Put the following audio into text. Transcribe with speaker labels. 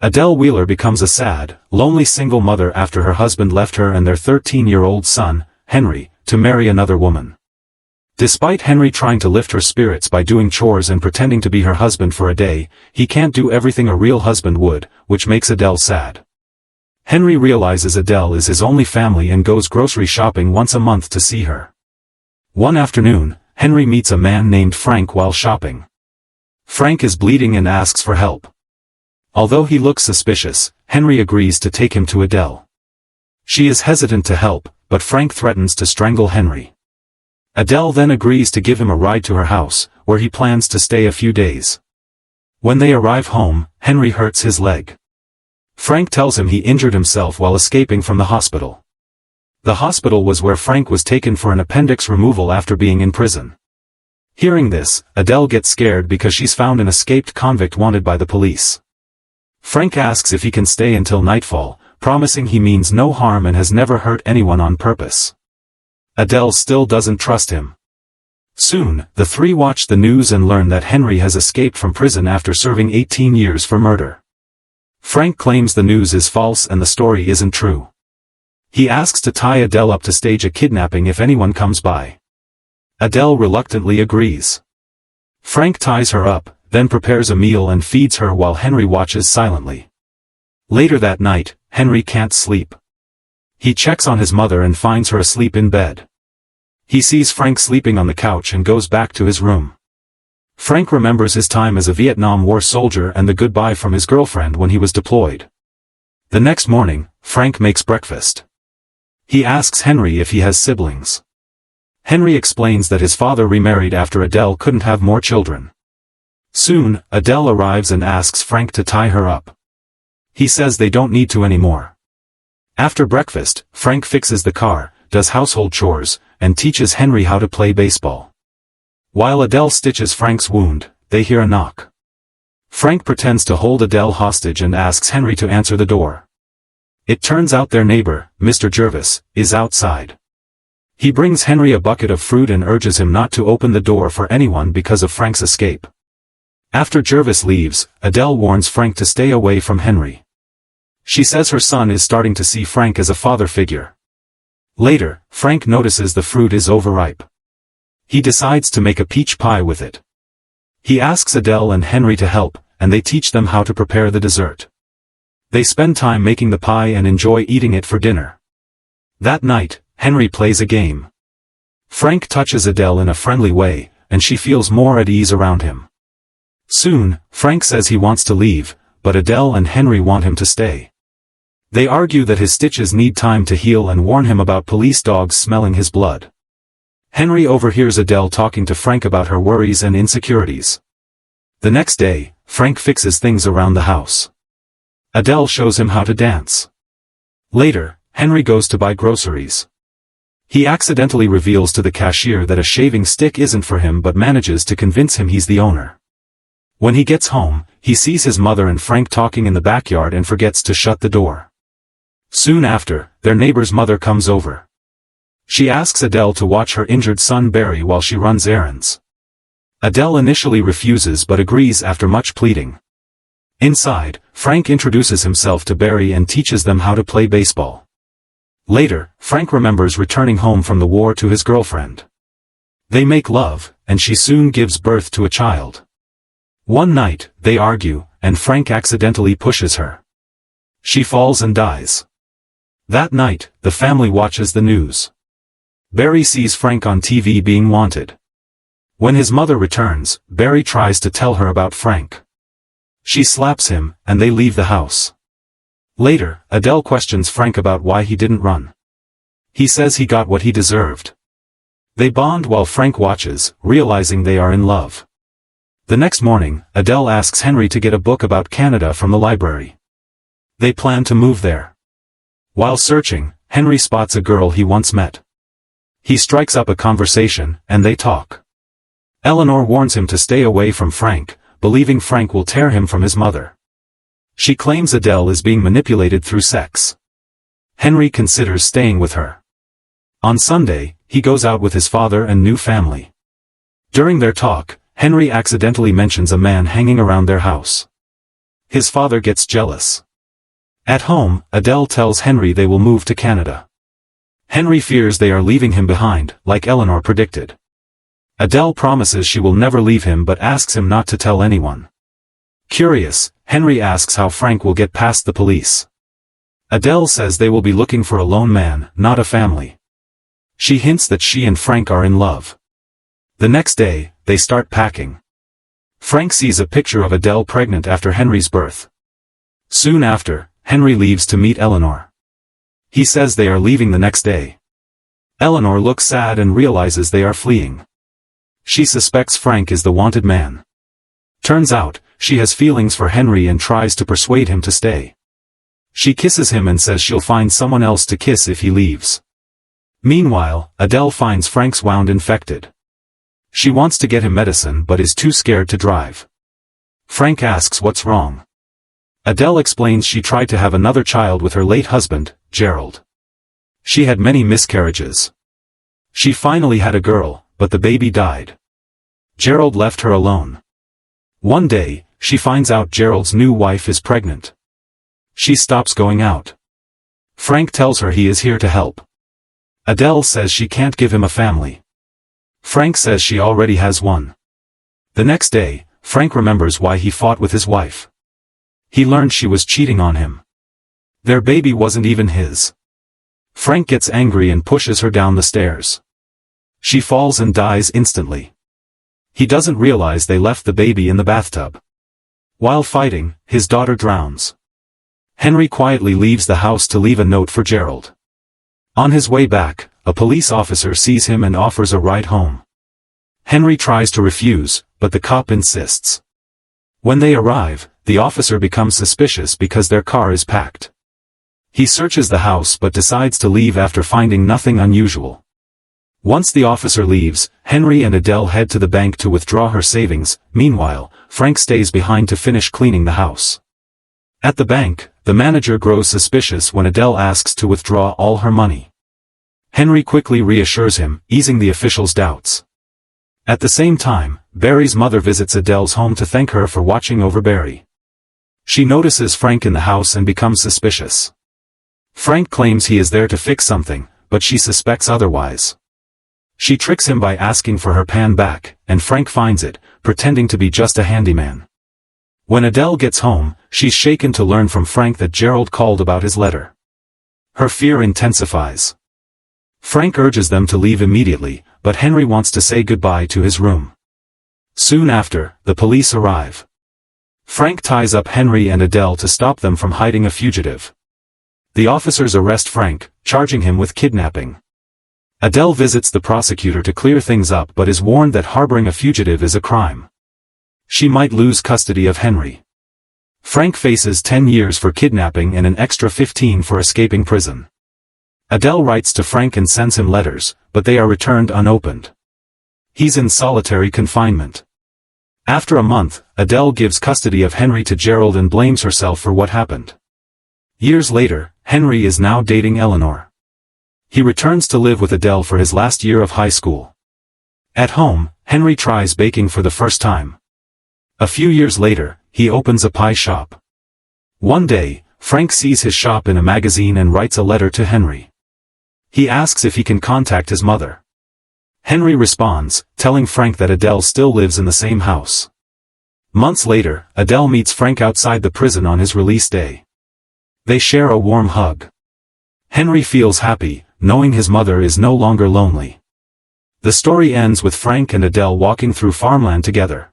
Speaker 1: Adele Wheeler becomes a sad, lonely single mother after her husband left her and their 13-year-old son, Henry, to marry another woman. Despite Henry trying to lift her spirits by doing chores and pretending to be her husband for a day, he can't do everything a real husband would, which makes Adele sad. Henry realizes Adele is his only family and goes grocery shopping once a month to see her. One afternoon, Henry meets a man named Frank while shopping. Frank is bleeding and asks for help. Although he looks suspicious, Henry agrees to take him to Adele. She is hesitant to help, but Frank threatens to strangle Henry. Adele then agrees to give him a ride to her house, where he plans to stay a few days. When they arrive home, Henry hurts his leg. Frank tells him he injured himself while escaping from the hospital. The hospital was where Frank was taken for an appendix removal after being in prison. Hearing this, Adele gets scared because she's found an escaped convict wanted by the police. Frank asks if he can stay until nightfall, promising he means no harm and has never hurt anyone on purpose. Adele still doesn't trust him. Soon, the three watch the news and learn that Henry has escaped from prison after serving 18 years for murder. Frank claims the news is false and the story isn't true. He asks to tie Adele up to stage a kidnapping if anyone comes by. Adele reluctantly agrees. Frank ties her up, then prepares a meal and feeds her while Henry watches silently. Later that night, Henry can't sleep. He checks on his mother and finds her asleep in bed. He sees Frank sleeping on the couch and goes back to his room. Frank remembers his time as a Vietnam War soldier and the goodbye from his girlfriend when he was deployed. The next morning, Frank makes breakfast. He asks Henry if he has siblings. Henry explains that his father remarried after Adele couldn't have more children. Soon, Adele arrives and asks Frank to tie her up. He says they don't need to anymore. After breakfast, Frank fixes the car, does household chores, and teaches Henry how to play baseball. While Adele stitches Frank's wound, they hear a knock. Frank pretends to hold Adele hostage and asks Henry to answer the door. It turns out their neighbor, Mr. Jervis, is outside. He brings Henry a bucket of fruit and urges him not to open the door for anyone because of Frank's escape. After Jervis leaves, Adele warns Frank to stay away from Henry. She says her son is starting to see Frank as a father figure. Later, Frank notices the fruit is overripe. He decides to make a peach pie with it. He asks Adele and Henry to help, and they teach them how to prepare the dessert. They spend time making the pie and enjoy eating it for dinner. That night, Henry plays a game. Frank touches Adele in a friendly way, and she feels more at ease around him. Soon, Frank says he wants to leave, but Adele and Henry want him to stay. They argue that his stitches need time to heal and warn him about police dogs smelling his blood. Henry overhears Adele talking to Frank about her worries and insecurities. The next day, Frank fixes things around the house. Adele shows him how to dance. Later, Henry goes to buy groceries. He accidentally reveals to the cashier that a shaving stick isn't for him but manages to convince him he's the owner. When he gets home, he sees his mother and Frank talking in the backyard and forgets to shut the door. Soon after, their neighbor's mother comes over. She asks Adele to watch her injured son Barry while she runs errands. Adele initially refuses but agrees after much pleading. Inside, Frank introduces himself to Barry and teaches them how to play baseball. Later, Frank remembers returning home from the war to his girlfriend. They make love, and she soon gives birth to a child. One night, they argue, and Frank accidentally pushes her. She falls and dies. That night, the family watches the news. Barry sees Frank on TV being wanted. When his mother returns, Barry tries to tell her about Frank. She slaps him, and they leave the house. Later, Adele questions Frank about why he didn't run. He says he got what he deserved. They bond while Frank watches, realizing they are in love. The next morning, Adele asks Henry to get a book about Canada from the library. They plan to move there. While searching, Henry spots a girl he once met. He strikes up a conversation, and they talk. Eleanor warns him to stay away from Frank, believing Frank will tear him from his mother. She claims Adele is being manipulated through sex. Henry considers staying with her. On Sunday, he goes out with his father and new family. During their talk, Henry accidentally mentions a man hanging around their house. his father gets jealous. At home, Adele tells Henry they will move to Canada. Henry fears they are leaving him behind, like Eleanor predicted. Adele promises she will never leave him but asks him not to tell anyone. Curious, Henry asks how Frank will get past the police. Adele says they will be looking for a lone man, not a family. She hints that she and Frank are in love. The next day, they start packing. Frank sees a picture of Adele pregnant after Henry's birth. Soon after, Henry leaves to meet Eleanor. He says they are leaving the next day. Eleanor looks sad and realizes they are fleeing. She suspects Frank is the wanted man. Turns out, she has feelings for Henry and tries to persuade him to stay. She kisses him and says she'll find someone else to kiss if he leaves. Meanwhile, Adele finds Frank's wound infected. She wants to get him medicine but is too scared to drive. Frank asks what's wrong. Adele explains she tried to have another child with her late husband, Gerald. She had many miscarriages. She finally had a girl, but the baby died. Gerald left her alone. One day, she finds out Gerald's new wife is pregnant. She stops going out. Frank tells her he is here to help. Adele says she can't give him a family. Frank says she already has one. The next day, Frank remembers why he fought with his wife. He learned she was cheating on him. Their baby wasn't even his. Frank gets angry and pushes her down the stairs. She falls and dies instantly. He doesn't realize they left the baby in the bathtub. While fighting, his daughter drowns. Henry quietly leaves the house to leave a note for Gerald. On his way back, a police officer sees him and offers a ride home. Henry tries to refuse, but the cop insists. When they arrive, the officer becomes suspicious because their car is packed. He searches the house but decides to leave after finding nothing unusual. Once the officer leaves, Henry and Adele head to the bank to withdraw her savings. Meanwhile, Frank stays behind to finish cleaning the house. At the bank, the manager grows suspicious when Adele asks to withdraw all her money. Henry quickly reassures him, easing the official's doubts. At the same time, Barry's mother visits Adele's home to thank her for watching over Barry. She notices Frank in the house and becomes suspicious. Frank claims he is there to fix something, but she suspects otherwise. She tricks him by asking for her pan back, and Frank finds it, pretending to be just a handyman. When Adele gets home, she's shaken to learn from Frank that Gerald called about his letter. Her fear intensifies. Frank urges them to leave immediately, but Henry wants to say goodbye to his room. Soon after, the police arrive. Frank ties up Henry and Adele to stop them from hiding a fugitive. The officers arrest Frank, charging him with kidnapping. Adele visits the prosecutor to clear things up but is warned that harboring a fugitive is a crime. She might lose custody of Henry. Frank faces 10 years for kidnapping and an extra 15 for escaping prison. Adele writes to Frank and sends him letters, but they are returned unopened. He's in solitary confinement. After a month, Adele gives custody of Henry to Gerald and blames herself for what happened. Years later, Henry is now dating Eleanor. He returns to live with Adele for his last year of high school. At home, Henry tries baking for the first time. A few years later, he opens a pie shop. One day, Frank sees his shop in a magazine and writes a letter to Henry. He asks if he can contact his mother. Henry responds, telling Frank that Adele still lives in the same house. Months later, Adele meets Frank outside the prison on his release day. They share a warm hug. Henry feels happy, knowing his mother is no longer lonely. The story ends with Frank and Adele walking through farmland together.